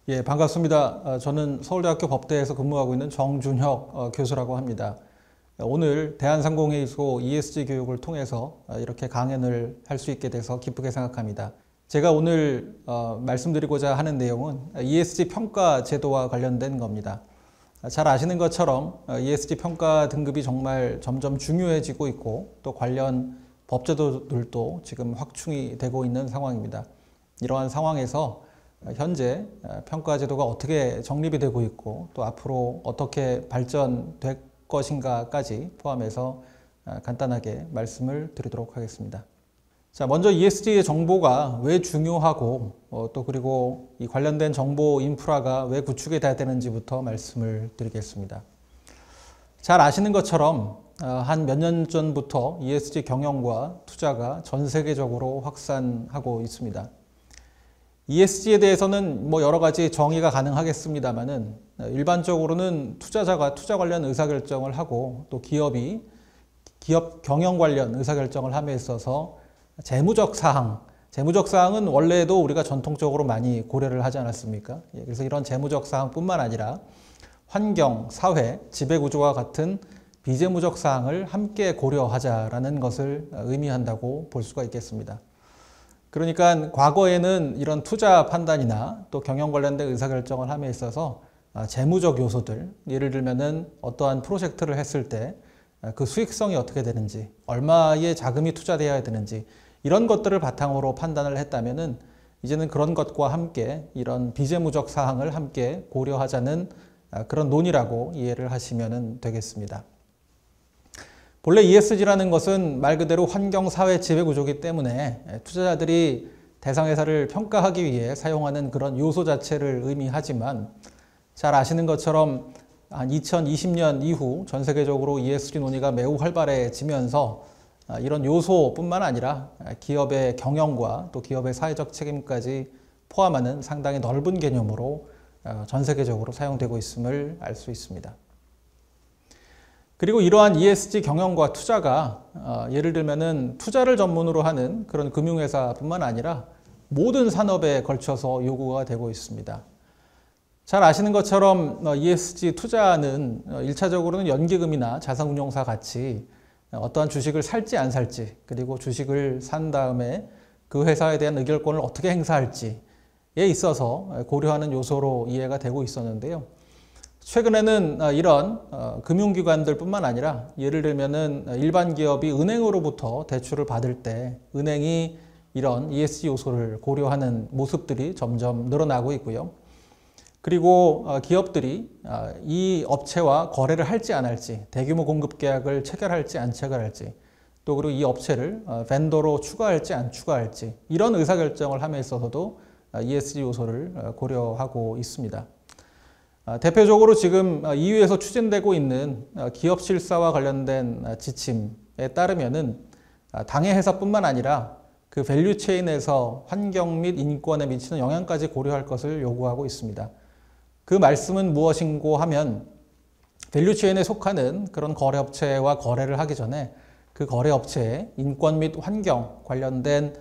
예, 반갑습니다. 저는 서울대학교 법대에서 근무하고 있는 정준혁 교수라고 합니다. 오늘 대한상공회의소 ESG 교육을 통해서 이렇게 강연을 할 수 있게 돼서 기쁘게 생각합니다. 제가 오늘 말씀드리고자 하는 내용은 ESG 평가 제도와 관련된 겁니다. 잘 아시는 것처럼 ESG 평가 등급이 정말 점점 중요해지고 있고 또 관련 법제도들도 지금 확충이 되고 있는 상황입니다. 이러한 상황에서 현재 평가 제도가 어떻게 정립이 되고 있고 또 앞으로 어떻게 발전될 것인가까지 포함해서 간단하게 말씀을 드리도록 하겠습니다. 자, 먼저 ESG의 정보가 왜 중요하고 또 그리고 이 관련된 정보 인프라가 왜 구축이 돼야 되는지부터 말씀을 드리겠습니다. 잘 아시는 것처럼 한 몇 년 전부터 ESG 경영과 투자가 전 세계적으로 확산하고 있습니다. ESG에 대해서는 여러 가지 정의가 가능하겠습니다만은 일반적으로는 투자자가 투자 관련 의사결정을 하고 또 기업이 기업 경영 관련 의사결정을 함에 있어서 재무적 사항은 원래도 우리가 전통적으로 많이 고려를 하지 않았습니까? 그래서 이런 재무적 사항뿐만 아니라 환경, 사회, 지배구조와 같은 비재무적 사항을 함께 고려하자라는 것을 의미한다고 볼 수가 있겠습니다. 그러니까 과거에는 이런 투자 판단이나 또 경영 관련된 의사결정을 함에 있어서 재무적 요소들, 예를 들면은 어떠한 프로젝트를 했을 때 그 수익성이 어떻게 되는지, 얼마의 자금이 투자되어야 되는지 이런 것들을 바탕으로 판단을 했다면은 이제는 그런 것과 함께 이런 비재무적 사항을 함께 고려하자는 그런 논의라고 이해를 하시면 되겠습니다. 본래 ESG라는 것은 말 그대로 환경, 사회, 지배구조이기 때문에 투자자들이 대상회사를 평가하기 위해 사용하는 그런 요소 자체를 의미하지만 잘 아시는 것처럼 한 2020년 이후 전 세계적으로 ESG 논의가 매우 활발해지면서 이런 요소뿐만 아니라 기업의 경영과 또 기업의 사회적 책임까지 포함하는 상당히 넓은 개념으로 전 세계적으로 사용되고 있음을 알 수 있습니다. 그리고 이러한 ESG 경영과 투자가 예를 들면은 투자를 전문으로 하는 그런 금융회사뿐만 아니라 모든 산업에 걸쳐서 요구가 되고 있습니다. 잘 아시는 것처럼 ESG 투자는 1차적으로는 연기금이나 자산운용사 같이 어떠한 주식을 살지 안 살지 그리고 주식을 산 다음에 그 회사에 대한 의결권을 어떻게 행사할지에 있어서 고려하는 요소로 이해가 되고 있었는데요. 최근에는 이런 금융기관들뿐만 아니라 예를 들면은 일반 기업이 은행으로부터 대출을 받을 때 은행이 이런 ESG 요소를 고려하는 모습들이 점점 늘어나고 있고요. 그리고 기업들이 이 업체와 거래를 할지 안 할지, 대규모 공급 계약을 체결할지 안 체결할지, 또 그리고 이 업체를 벤더로 추가할지 안 추가할지 이런 의사결정을 함에 있어서도 ESG 요소를 고려하고 있습니다. 대표적으로 지금 EU에서 추진되고 있는 기업 실사와 관련된 지침에 따르면은 당해 회사뿐만 아니라 그 밸류 체인에서 환경 및 인권에 미치는 영향까지 고려할 것을 요구하고 있습니다. 그 말씀은 무엇인고 하면 밸류 체인에 속하는 그런 거래업체와 거래를 하기 전에 그 거래업체의 인권 및 환경 관련된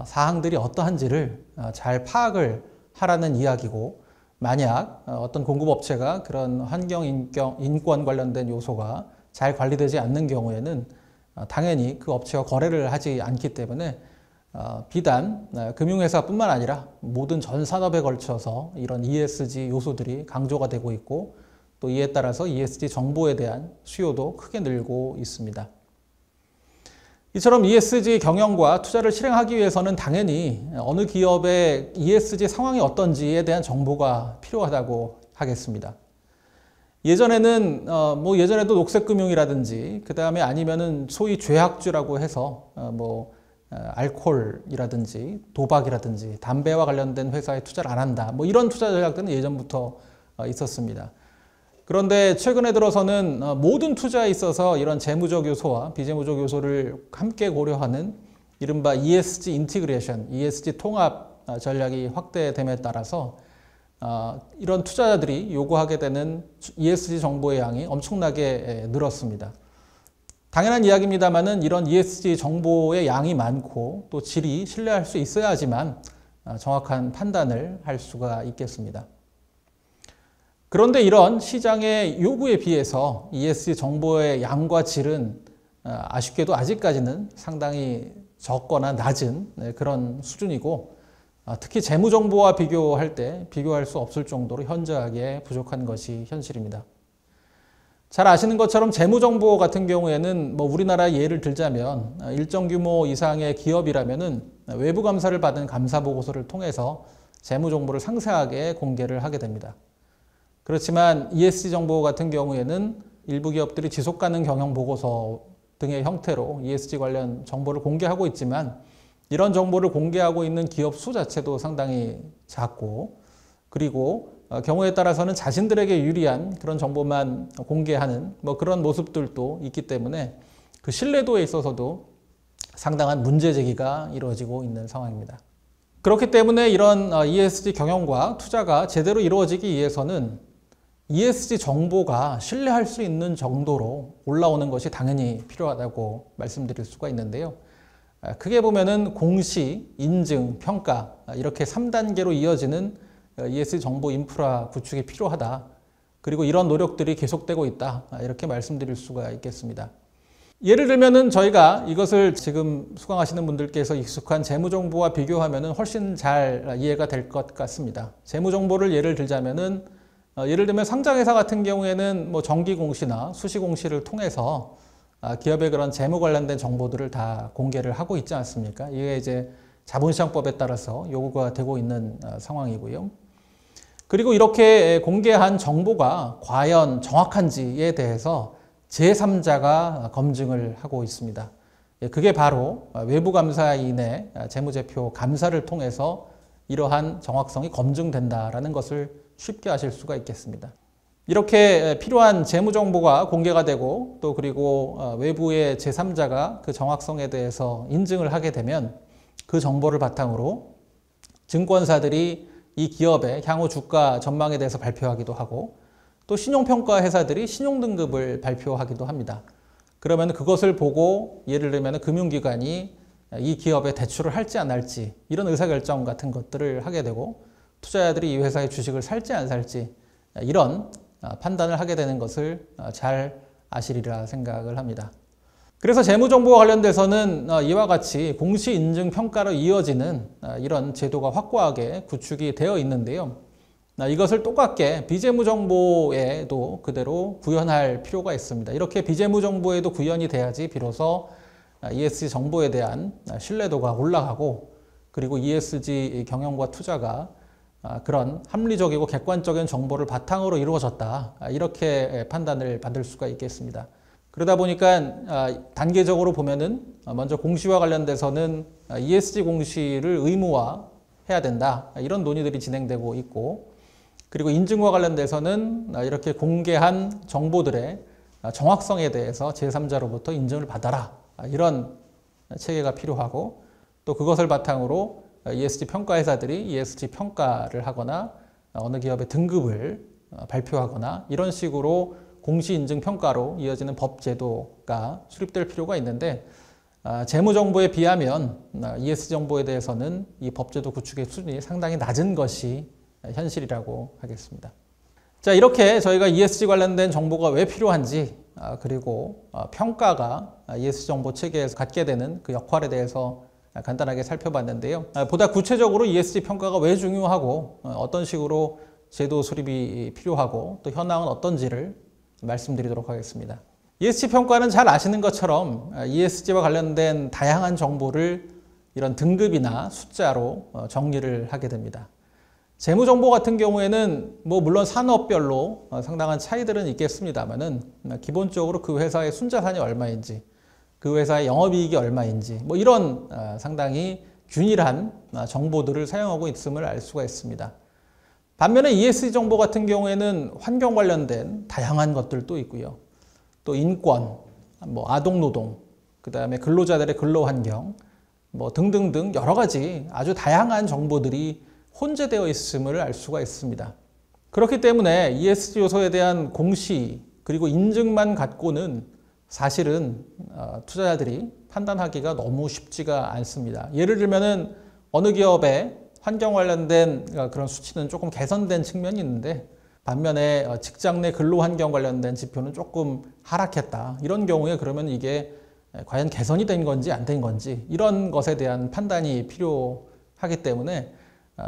사항들이 어떠한지를 잘 파악을 하라는 이야기고, 만약 어떤 공급업체가 그런 환경, 인권 관련된 요소가 잘 관리되지 않는 경우에는 당연히 그 업체와 거래를 하지 않기 때문에 비단 금융회사뿐만 아니라 모든 전 산업에 걸쳐서 이런 ESG 요소들이 강조가 되고 있고 또 이에 따라서 ESG 정보에 대한 수요도 크게 늘고 있습니다. 이처럼 ESG 경영과 투자를 실행하기 위해서는 당연히 어느 기업의 ESG 상황이 어떤지에 대한 정보가 필요하다고 하겠습니다. 예전에도 녹색금융이라든지 그 다음에 아니면은 소위 죄악주라고 해서 알코올이라든지 도박이라든지 담배와 관련된 회사에 투자를 안 한다. 이런 투자 전략들은 예전부터 있었습니다. 그런데 최근에 들어서는 모든 투자에 있어서 이런 재무적 요소와 비재무적 요소를 함께 고려하는 이른바 ESG 인티그레이션, ESG 통합 전략이 확대됨에 따라서 이런 투자자들이 요구하게 되는 ESG 정보의 양이 엄청나게 늘었습니다. 당연한 이야기입니다만은 이런 ESG 정보의 양이 많고 또 질이 신뢰할 수 있어야지만 정확한 판단을 할 수가 있겠습니다. 그런데 이런 시장의 요구에 비해서 ESG 정보의 양과 질은 아쉽게도 아직까지는 상당히 적거나 낮은 그런 수준이고, 특히 재무정보와 비교할 때 비교할 수 없을 정도로 현저하게 부족한 것이 현실입니다. 잘 아시는 것처럼 재무정보 같은 경우에는 우리나라 예를 들자면 일정 규모 이상의 기업이라면은 외부 감사를 받은 감사보고서를 통해서 재무정보를 상세하게 공개를 하게 됩니다. 그렇지만 ESG 정보 같은 경우에는 일부 기업들이 지속가능 경영 보고서 등의 형태로 ESG 관련 정보를 공개하고 있지만, 이런 정보를 공개하고 있는 기업 수 자체도 상당히 작고, 그리고 경우에 따라서는 자신들에게 유리한 그런 정보만 공개하는 그런 모습들도 있기 때문에 그 신뢰도에 있어서도 상당한 문제 제기가 이루어지고 있는 상황입니다. 그렇기 때문에 이런 ESG 경영과 투자가 제대로 이루어지기 위해서는 ESG 정보가 신뢰할 수 있는 정도로 올라오는 것이 당연히 필요하다고 말씀드릴 수가 있는데요. 크게 보면은 공시, 인증, 평가 이렇게 3단계로 이어지는 ESG 정보 인프라 구축이 필요하다. 그리고 이런 노력들이 계속되고 있다. 이렇게 말씀드릴 수가 있겠습니다. 예를 들면은 저희가 이것을 지금 수강하시는 분들께서 익숙한 재무정보와 비교하면은 훨씬 잘 이해가 될 것 같습니다. 재무정보를 예를 들자면은 예를 들면 상장회사 같은 경우에는 정기공시나 수시공시를 통해서 기업의 그런 재무 관련된 정보들을 다 공개를 하고 있지 않습니까? 이게 이제 자본시장법에 따라서 요구가 되고 있는 상황이고요. 그리고 이렇게 공개한 정보가 과연 정확한지에 대해서 제3자가 검증을 하고 있습니다. 그게 바로 외부감사인의 재무제표 감사를 통해서 이러한 정확성이 검증된다라는 것을 쉽게 아실 수가 있겠습니다. 이렇게 필요한 재무정보가 공개가 되고, 또 그리고 외부의 제3자가 그 정확성에 대해서 인증을 하게 되면 그 정보를 바탕으로 증권사들이 이 기업의 향후 주가 전망에 대해서 발표하기도 하고, 또 신용평가 회사들이 신용등급을 발표하기도 합니다. 그러면 그것을 보고 예를 들면 금융기관이 이 기업에 대출을 할지 안 할지 이런 의사결정 같은 것들을 하게 되고, 투자자들이 이 회사의 주식을 살지 안 살지 이런 판단을 하게 되는 것을 잘 아시리라 생각을 합니다. 그래서 재무정보와 관련돼서는 이와 같이 공시 인증 평가로 이어지는 이런 제도가 확고하게 구축이 되어 있는데요. 이것을 똑같게 비재무정보에도 그대로 구현할 필요가 있습니다. 이렇게 비재무정보에도 구현이 돼야지 비로소 ESG 정보에 대한 신뢰도가 올라가고, 그리고 ESG 경영과 투자가 그런 합리적이고 객관적인 정보를 바탕으로 이루어졌다. 이렇게 판단을 받을 수가 있겠습니다. 그러다 보니까 단계적으로 보면은 먼저 공시와 관련돼서는 ESG 공시를 의무화해야 된다. 이런 논의들이 진행되고 있고, 그리고 인증과 관련돼서는 이렇게 공개한 정보들의 정확성에 대해서 제3자로부터 인증을 받아라. 이런 체계가 필요하고, 또 그것을 바탕으로 ESG 평가 회사들이 ESG 평가를 하거나 어느 기업의 등급을 발표하거나 이런 식으로 공시 인증 평가로 이어지는 법 제도가 수립될 필요가 있는데, 재무정보에 비하면 ESG 정보에 대해서는 이 법제도 구축의 수준이 상당히 낮은 것이 현실이라고 하겠습니다. 자, 이렇게 저희가 ESG 관련된 정보가 왜 필요한지, 그리고 평가가 ESG 정보 체계에서 갖게 되는 그 역할에 대해서 간단하게 살펴봤는데요. 보다 구체적으로 ESG 평가가 왜 중요하고 어떤 식으로 제도 수립이 필요하고 또 현황은 어떤지를 말씀드리도록 하겠습니다. ESG 평가는 잘 아시는 것처럼 ESG와 관련된 다양한 정보를 이런 등급이나 숫자로 정리를 하게 됩니다. 재무정보 같은 경우에는 물론 산업별로 상당한 차이들은 있겠습니다만은 기본적으로 그 회사의 순자산이 얼마인지, 그 회사의 영업이익이 얼마인지 이런 상당히 균일한 정보들을 사용하고 있음을 알 수가 있습니다. 반면에 ESG 정보 같은 경우에는 환경 관련된 다양한 것들도 있고요. 또 인권, 아동노동, 그 다음에 근로자들의 근로환경 등등등 여러 가지 아주 다양한 정보들이 혼재되어 있음을 알 수가 있습니다. 그렇기 때문에 ESG 요소에 대한 공시 그리고 인증만 갖고는 사실은 투자자들이 판단하기가 너무 쉽지가 않습니다. 예를 들면은 어느 기업의 환경 관련된 그런 수치는 조금 개선된 측면이 있는데, 반면에 직장 내 근로환경 관련된 지표는 조금 하락했다. 이런 경우에 그러면 이게 과연 개선이 된 건지 안 된 건지 이런 것에 대한 판단이 필요하기 때문에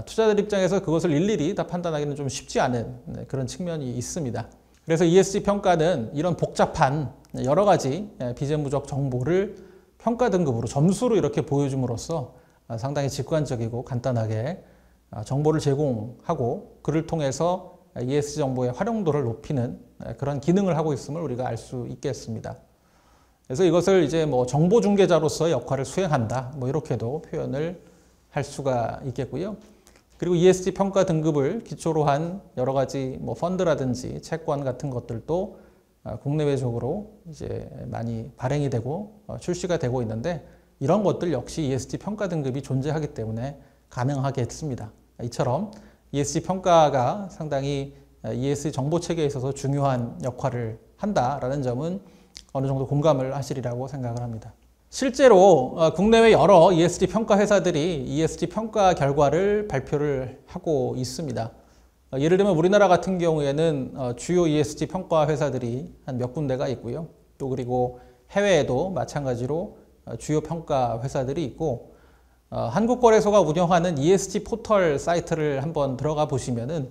투자자들 입장에서 그것을 일일이 다 판단하기는 좀 쉽지 않은 그런 측면이 있습니다. 그래서 ESG 평가는 이런 복잡한 여러 가지 비재무적 정보를 평가 등급으로 점수로 이렇게 보여줌으로써 상당히 직관적이고 간단하게 정보를 제공하고 그를 통해서 ESG 정보의 활용도를 높이는 그런 기능을 하고 있음을 우리가 알 수 있겠습니다. 그래서 이것을 이제 뭐 정보 중개자로서의 역할을 수행한다. 뭐 이렇게도 표현을 할 수가 있겠고요. 그리고 ESG 평가 등급을 기초로 한 여러 가지 뭐 펀드라든지 채권 같은 것들도 국내외적으로 이제 많이 발행이 되고 출시가 되고 있는데 이런 것들 역시 ESG 평가 등급이 존재하기 때문에 가능하겠습니다. 이처럼 ESG 평가가 상당히 ESG 정보 체계에 있어서 중요한 역할을 한다라는 점은 어느 정도 공감을 하시리라고 생각을 합니다. 실제로 국내외 여러 ESG 평가 회사들이 ESG 평가 결과를 발표를 하고 있습니다. 예를 들면 우리나라 같은 경우에는 주요 ESG 평가 회사들이 한 몇 군데가 있고요. 또 그리고 해외에도 마찬가지로 주요 평가 회사들이 있고 한국거래소가 운영하는 ESG 포털 사이트를 한번 들어가 보시면은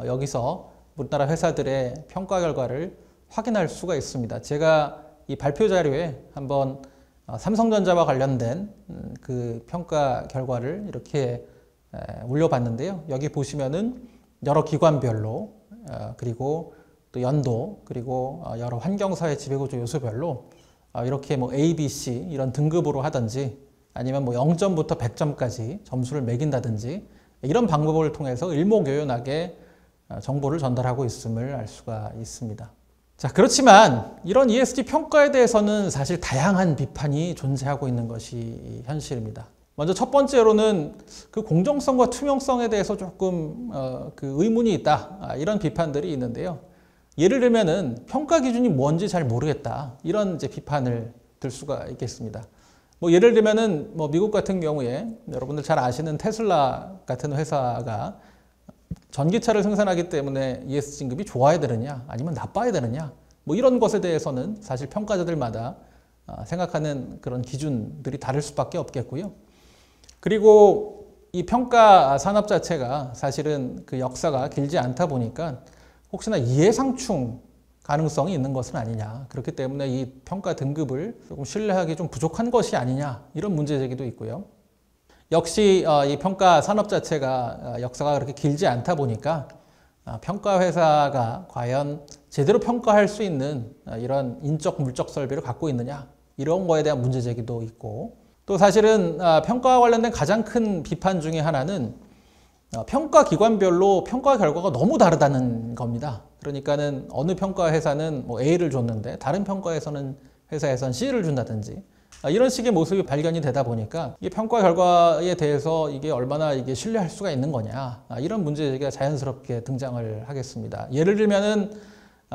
여기서 우리나라 회사들의 평가 결과를 확인할 수가 있습니다. 제가 이 발표 자료에 한번 삼성전자와 관련된 그 평가 결과를 이렇게 올려봤는데요. 여기 보시면은 여러 기관별로 그리고 또 연도 그리고 여러 환경사회 지배구조 요소별로 이렇게 뭐 A, B, C 이런 등급으로 하든지 아니면 뭐 0점부터 100점까지 점수를 매긴다든지 이런 방법을 통해서 일목요연하게 정보를 전달하고 있음을 알 수가 있습니다. 자, 그렇지만 이런 ESG 평가에 대해서는 사실 다양한 비판이 존재하고 있는 것이 현실입니다. 먼저 첫 번째로는 그 공정성과 투명성에 대해서 조금 그 의문이 있다. 이런 비판들이 있는데요. 예를 들면은 평가 기준이 뭔지 잘 모르겠다. 이런 이제 비판을 들 수가 있겠습니다. 뭐 예를 들면은 뭐 미국 같은 경우에 여러분들 잘 아시는 테슬라 같은 회사가 전기차를 생산하기 때문에 ESG 등급이 좋아야 되느냐 아니면 나빠야 되느냐 뭐 이런 것에 대해서는 사실 평가자들마다 생각하는 그런 기준들이 다를 수밖에 없겠고요. 그리고 이 평가 산업 자체가 사실은 그 역사가 길지 않다 보니까 혹시나 이해상충 가능성이 있는 것은 아니냐. 그렇기 때문에 이 평가 등급을 조금 신뢰하기 좀 부족한 것이 아니냐. 이런 문제 제기도 있고요. 역시 이 평가 산업 자체가 역사가 그렇게 길지 않다 보니까 평가 회사가 과연 제대로 평가할 수 있는 이런 인적 물적 설비를 갖고 있느냐 이런 거에 대한 문제 제기도 있고 또 사실은 평가와 관련된 가장 큰 비판 중에 하나는 평가 기관별로 평가 결과가 너무 다르다는 겁니다. 그러니까는 어느 평가 회사는 뭐 A를 줬는데 다른 평가 회사에선 C를 준다든지 이런 식의 모습이 발견이 되다 보니까 이 평가 결과에 대해서 이게 얼마나 이게 신뢰할 수가 있는 거냐 이런 문제 제기가 자연스럽게 등장을 하겠습니다. 예를 들면은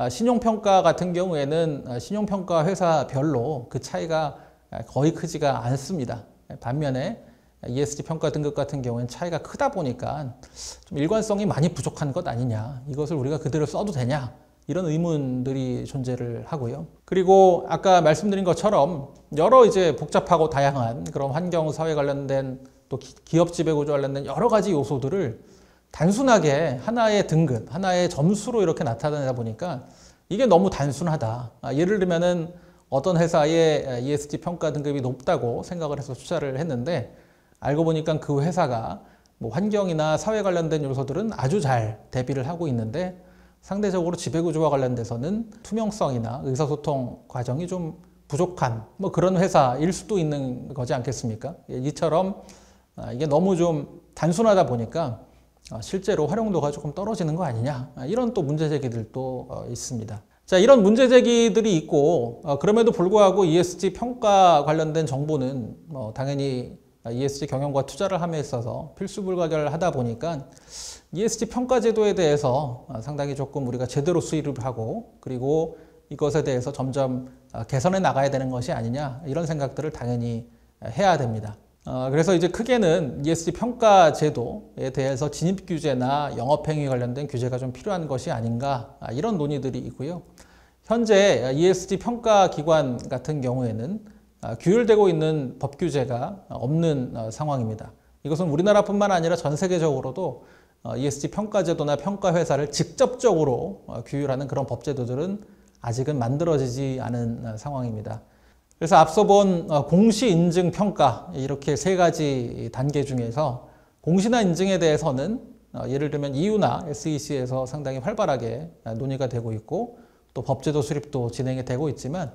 신용평가 같은 경우에는 신용평가 회사별로 그 차이가 거의 크지가 않습니다. 반면에 ESG 평가 등급 같은 경우에는 차이가 크다 보니까 좀 일관성이 많이 부족한 것 아니냐 이것을 우리가 그대로 써도 되냐 이런 의문들이 존재를 하고요. 그리고 아까 말씀드린 것처럼 여러 이제 복잡하고 다양한 그런 환경, 사회 관련된 또 기업 지배구조 관련된 여러 가지 요소들을 단순하게 하나의 등급, 하나의 점수로 이렇게 나타내다 보니까 이게 너무 단순하다. 예를 들면은 어떤 회사의 ESG 평가 등급이 높다고 생각을 해서 투자를 했는데 알고 보니까 그 회사가 뭐 환경이나 사회 관련된 요소들은 아주 잘 대비를 하고 있는데 상대적으로 지배구조와 관련돼서는 투명성이나 의사소통 과정이 좀 부족한 뭐 그런 회사일 수도 있는 거지 않겠습니까? 이처럼 이게 너무 좀 단순하다 보니까 실제로 활용도가 조금 떨어지는 거 아니냐 이런 또 문제 제기들도 있습니다. 자, 이런 문제 제기들이 있고 그럼에도 불구하고 ESG 평가 관련된 정보는 당연히 ESG 경영과 투자를 함에 있어서 필수 불가결하다 보니까 ESG 평가 제도에 대해서 상당히 조금 우리가 제대로 수립을 하고 그리고 이것에 대해서 점점 개선해 나가야 되는 것이 아니냐 이런 생각들을 당연히 해야 됩니다. 그래서 이제 크게는 ESG 평가 제도에 대해서 진입 규제나 영업행위 관련된 규제가 좀 필요한 것이 아닌가, 이런 논의들이 있고요. 현재 ESG 평가 기관 같은 경우에는 규율되고 있는 법 규제가 없는 상황입니다. 이것은 우리나라뿐만 아니라 전 세계적으로도 ESG 평가 제도나 평가 회사를 직접적으로 규율하는 그런 법 제도들은 아직은 만들어지지 않은 상황입니다. 그래서 앞서 본 공시 인증 평가, 이렇게 세 가지 단계 중에서 공시나 인증에 대해서는 예를 들면 EU나 SEC에서 상당히 활발하게 논의가 되고 있고 또 법제도 수립도 진행이 되고 있지만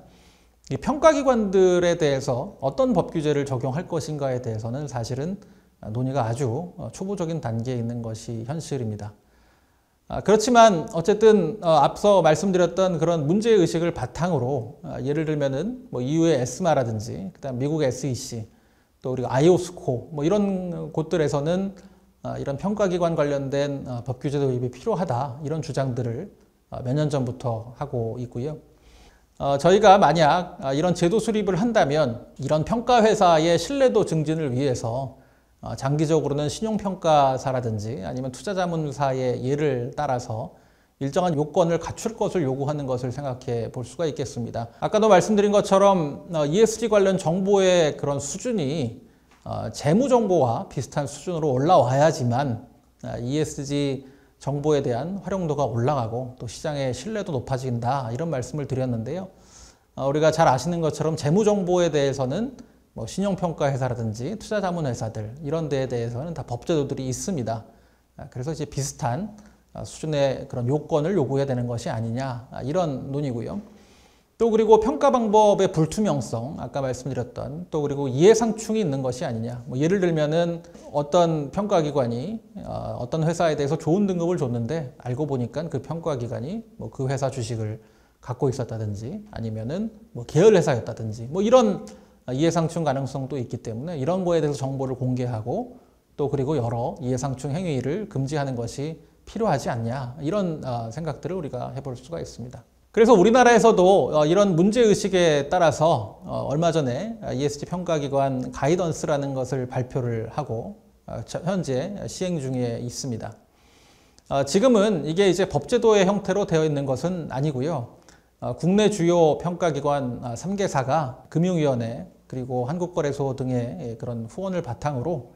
이 평가기관들에 대해서 어떤 법 규제를 적용할 것인가에 대해서는 사실은 논의가 아주 초보적인 단계에 있는 것이 현실입니다. 그렇지만 어쨌든 앞서 말씀드렸던 그런 문제의식을 바탕으로 예를 들면은 뭐 EU의 에스마라든지 그다음 미국의 SEC 또 우리가 아이오스코 뭐 이런 곳들에서는 이런 평가기관 관련된 법 규제 도입이 필요하다, 이런 주장들을 몇 년 전부터 하고 있고요. 저희가 만약 이런 제도 수립을 한다면 이런 평가회사의 신뢰도 증진을 위해서 장기적으로는 신용평가사라든지 아니면 투자자문사의 예를 따라서 일정한 요건을 갖출 것을 요구하는 것을 생각해 볼 수가 있겠습니다. 아까도 말씀드린 것처럼 ESG 관련 정보의 그런 수준이 재무정보와 비슷한 수준으로 올라와야지만 ESG 정보에 대한 활용도가 올라가고 또 시장의 신뢰도 높아진다, 이런 말씀을 드렸는데요. 우리가 잘 아시는 것처럼 재무정보에 대해서는 뭐 신용평가 회사라든지 투자자문회사들 이런 데에 대해서는 다 법제도들이 있습니다. 그래서 이제 비슷한 수준의 그런 요건을 요구해야 되는 것이 아니냐, 이런 논의고요. 또 그리고 평가 방법의 불투명성, 아까 말씀드렸던, 또 그리고 이해상충이 있는 것이 아니냐. 뭐 예를 들면은 어떤 평가기관이 어떤 회사에 대해서 좋은 등급을 줬는데 알고 보니까 그 평가기관이 뭐 그 회사 주식을 갖고 있었다든지 아니면은 뭐 계열 회사였다든지 뭐 이런 이해상충 가능성도 있기 때문에 이런 거에 대해서 정보를 공개하고 또 그리고 여러 이해상충 행위를 금지하는 것이 필요하지 않냐, 이런 생각들을 우리가 해볼 수가 있습니다. 그래서 우리나라에서도 이런 문제의식에 따라서 얼마 전에 ESG 평가기관 가이던스라는 것을 발표를 하고 현재 시행 중에 있습니다. 지금은 이게 이제 법제도의 형태로 되어 있는 것은 아니고요. 국내 주요 평가기관 3개사가 금융위원회 그리고 한국거래소 등의 그런 후원을 바탕으로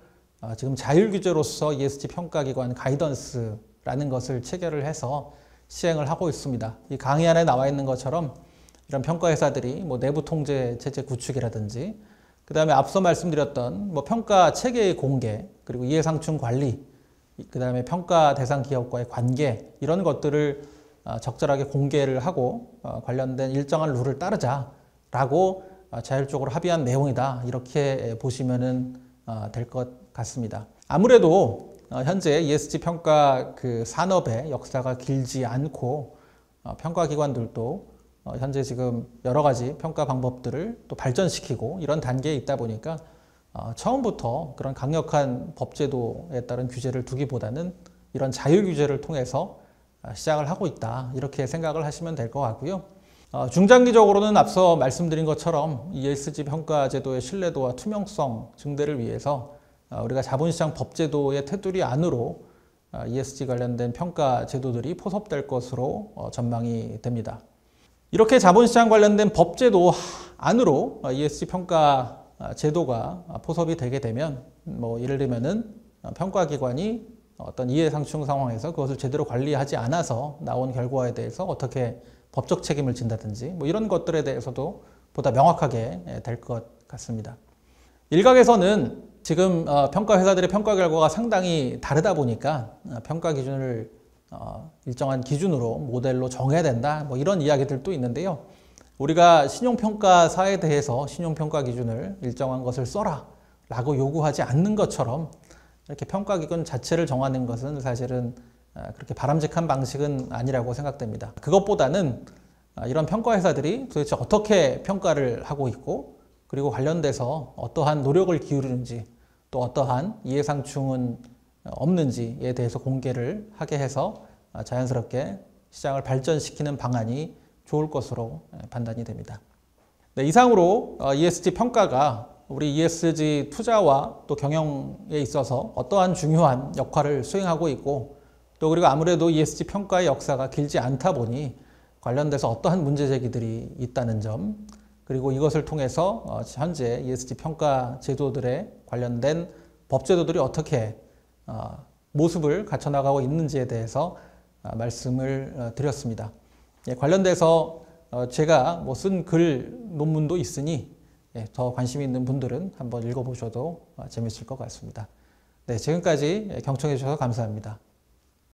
지금 자율규제로서 ESG 평가기관 가이던스라는 것을 체결을 해서 시행을 하고 있습니다. 이 강의 안에 나와 있는 것처럼 이런 평가회사들이 뭐 내부 통제 체제 구축이라든지 그 다음에 앞서 말씀드렸던 뭐 평가 체계의 공개, 그리고 이해상충 관리, 그 다음에 평가 대상 기업과의 관계, 이런 것들을 적절하게 공개를 하고 관련된 일정한 룰을 따르자라고 자율적으로 합의한 내용이다, 이렇게 보시면 될 것 같습니다. 아무래도 현재 ESG 평가 그 산업의 역사가 길지 않고 평가기관들도 현재 지금 여러 가지 평가 방법들을 또 발전시키고 이런 단계에 있다 보니까 처음부터 그런 강력한 법제도에 따른 규제를 두기보다는 이런 자율규제를 통해서 시작을 하고 있다, 이렇게 생각을 하시면 될 것 같고요. 중장기적으로는 앞서 말씀드린 것처럼 ESG 평가 제도의 신뢰도와 투명성 증대를 위해서 우리가 자본시장 법제도의 테두리 안으로 ESG 관련된 평가 제도들이 포섭될 것으로 전망이 됩니다. 이렇게 자본시장 관련된 법제도 안으로 ESG 평가 제도가 포섭이 되게 되면 뭐 예를 들면은 평가기관이 어떤 이해상충 상황에서 그것을 제대로 관리하지 않아서 나온 결과에 대해서 어떻게 법적 책임을 진다든지 뭐 이런 것들에 대해서도 보다 명확하게 될 것 같습니다. 일각에서는 지금 평가 회사들의 평가 결과가 상당히 다르다 보니까 평가 기준을 일정한 기준으로 모델로 정해야 된다, 뭐 이런 이야기들도 있는데요. 우리가 신용평가사에 대해서 신용평가 기준을 일정한 것을 써라 라고 요구하지 않는 것처럼 이렇게 평가 기준 자체를 정하는 것은 사실은 그렇게 바람직한 방식은 아니라고 생각됩니다. 그것보다는 이런 평가 회사들이 도대체 어떻게 평가를 하고 있고 그리고 관련돼서 어떠한 노력을 기울이는지 또 어떠한 이해상충은 없는지에 대해서 공개를 하게 해서 자연스럽게 시장을 발전시키는 방안이 좋을 것으로 판단이 됩니다. 네, 이상으로 ESG 평가가 우리 ESG 투자와 또 경영에 있어서 어떠한 중요한 역할을 수행하고 있고 또 그리고 아무래도 ESG 평가의 역사가 길지 않다 보니 관련돼서 어떠한 문제 제기들이 있다는 점 그리고 이것을 통해서 현재 ESG 평가 제도들에 관련된 법 제도들이 어떻게 모습을 갖춰나가고 있는지에 대해서 말씀을 드렸습니다. 관련돼서 제가 쓴 글 논문도 있으니 더 관심 있는 분들은 한번 읽어보셔도 재밌을 것 같습니다. 네, 지금까지 경청해 주셔서 감사합니다.